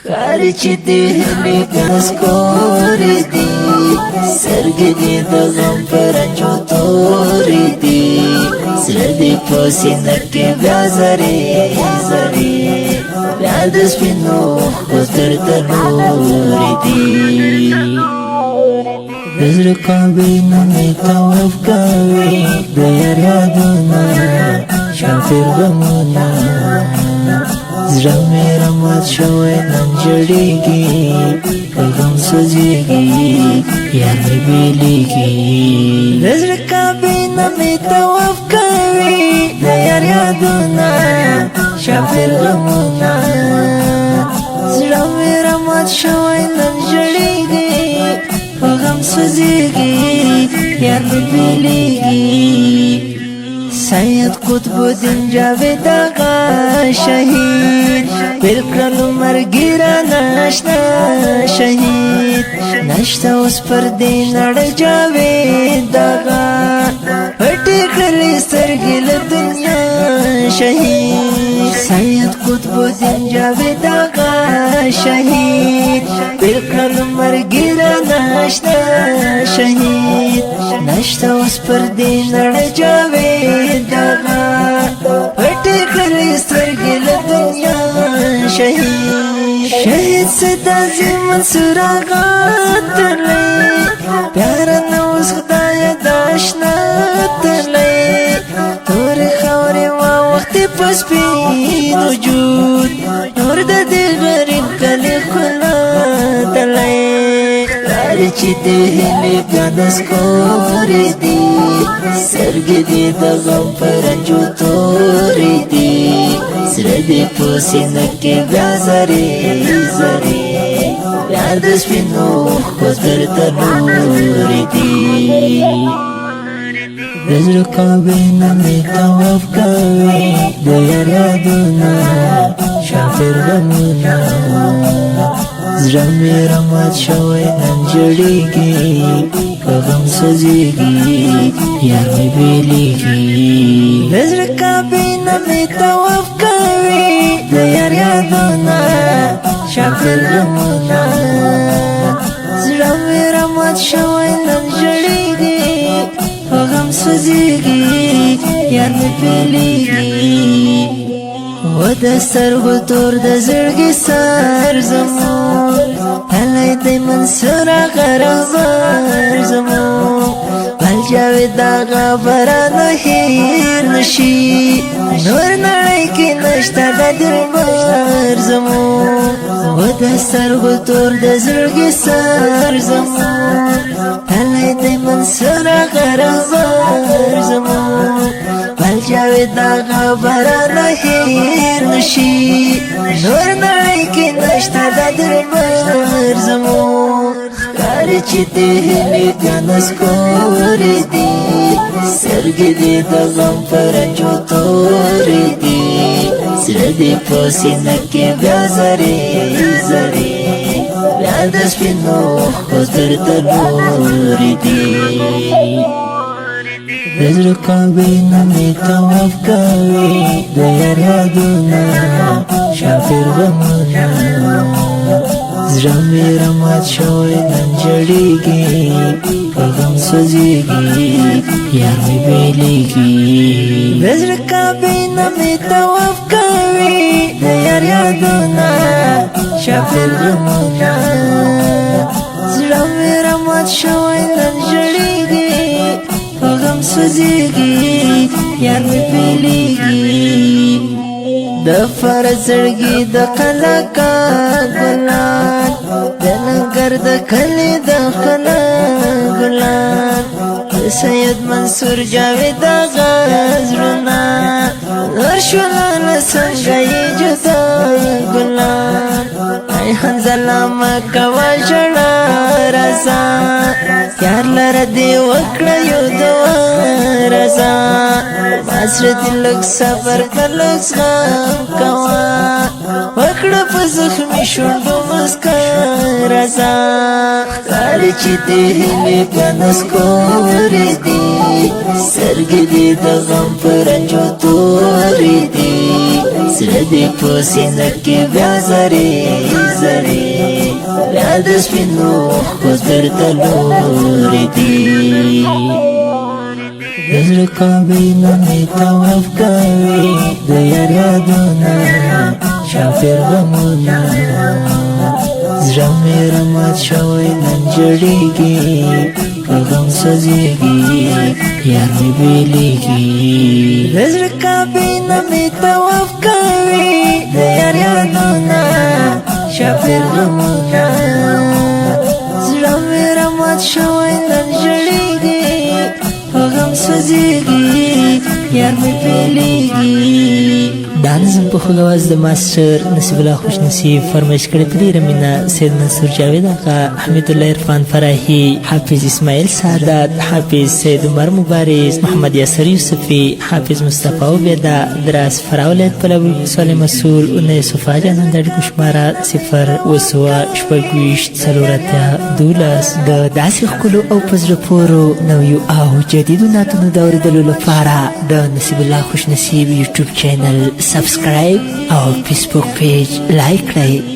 خارج چې دې هلې ګس کورې دي سرګې دې د غم پر رنجو تورې دي زړه دې په سینه کې بیا زرې زرې بیا د سپینو اوښکو درته نورې دي د زړه کعبې نه مې طواف کوي د یار یادونه شافر غمونه زړه مې رمات شوی نن جړېږي په غم سوځېږي یار مې بېلېږي د زړه کعبې نه مې طواف کوي د یار یادونه شافر غمونه زړه مې رمات شوی نن جړېږي په غم سوځېږي یار مې بېلېږي سید قطب الدین جاوید آغا شهید بالکل مرګی را ناشنا شهید نشتا اوس پر دې نړۍ جاوید آغا پټې کړلې سترګې له دنیا شهید سید قطب الدین جاوید آغا شهید بالکل مرګی را ناشنا شهید نشتا اوس پر دې نړۍ جاوید آغا پټې کړلې سترګې له دنیا شهید شهید صدازي منصور آغا ترلی پیارا نه اوس خدایه د اشنا ترلی تورې خاورې واوښتې په سپین وجود نور د دې غریب کلي ښکلا ترلی خارج چې دې هیلې بیا د سکورې دي سرګې دې د غم په رنجو تورې دي زړه دې په سینه کې بیا زرې زرې بیا د سپینو اوښکو درته نورې دي د زړه کعبې نه مې طواف کوي د یار یادونه شافر غمونه زړه مې رمات شوی نن جړېږي په غم سوځېږي یار مې بېلېږي د زړه کعبې نه مې طواف کوي د یار یادونه شافر غمونه زړه مې رمات شوی نن جړېږي په غم سوځېږي یار مې بېلېږي و د سترګو تور د زړګي سر زمون هلی دی منصور آغا رهبر زمون بل جاوید آغا برانه هیر نشي نور نړۍ کې نشته د دلبر زمون و د سترګو تور د زړګي سر زمون هلی دی منصور آغا رهبر زمون بل جاوید آغا برانه هیر نشي نور نړۍ کې نشته د دلبر زمون خارج چې دې هیلې بیا د سکورې دي سرګې دې د غم په رنجو تورې دي زړه دې په سینه کې بیا زرې زرې بیا د سپینو اوښکو درته نورې دي د زړه کعبې نه مې طواف کوي د یار یادونه شافر غمونه زړه مې رمات شوی نن جړېږي په غم سوځېږي یار مې بېلېږي د زړه کعبې نه مې طواف کوي د یار یادونه شافر غمونه زړه مې رمات شوی نن جړېږي په غم سوځېږي یار مې بېلېږي د فرز زړګي د قلاقا ګلان د ننګر د کلي د ښکلا ګلان د سید منصور جاوید آغا زړونه نور شوله له څنګه یې جدا ګلان ای حنظله مه کوه ژړا راځه یار لره دې وکړه یو دوا راځه ما زړه دې لږ صبر کړه لږ زغم کوه وکړه په زخمي شونډو مسکا رضا ښکاري چې دې هیلې بیا نسکورې دي سترګې دې د غم په رنجو تورې دي زړه دې په سینه کې بیا زرې زرې بیا د سپینو اوښکو درته لورې دي د زړه کابینه مې طواف کوي د یار یادونه شافر غمونه زړه مې رمات شوی نن جړېږي په غم سوځېږي یار مې بېلېږي د زړه کابینه مې طواف کوي د یار یادونه شافر غمونه زړه مې رمات شوی نن جړېږي په غم سوځېږي یار مې بېلېږي دا نظم په خوږ اواز د ماسټر نصیب الله خوش نصیب فرمایش کړی په ډېره مینه سید منصور جاوید آقا حمید الله عرفان فراهي حافظ اسماعیل سعادت حافظ سید عمر مبارز محمد یاسر یوسفي حافظ مصطفی عبیده دراس فرا ولایت پلوي صالح مسؤول اونۍ صفا جانان د اړیکو شماره 0 د داسې ښکلو او په زړه پورو نویو او جدیدو نعتونو د اورېدلو لپاره د نصیب الله خوش نصیب یوټیوب چینل سبسکرایب او فیسبوک پیج لایک کړئ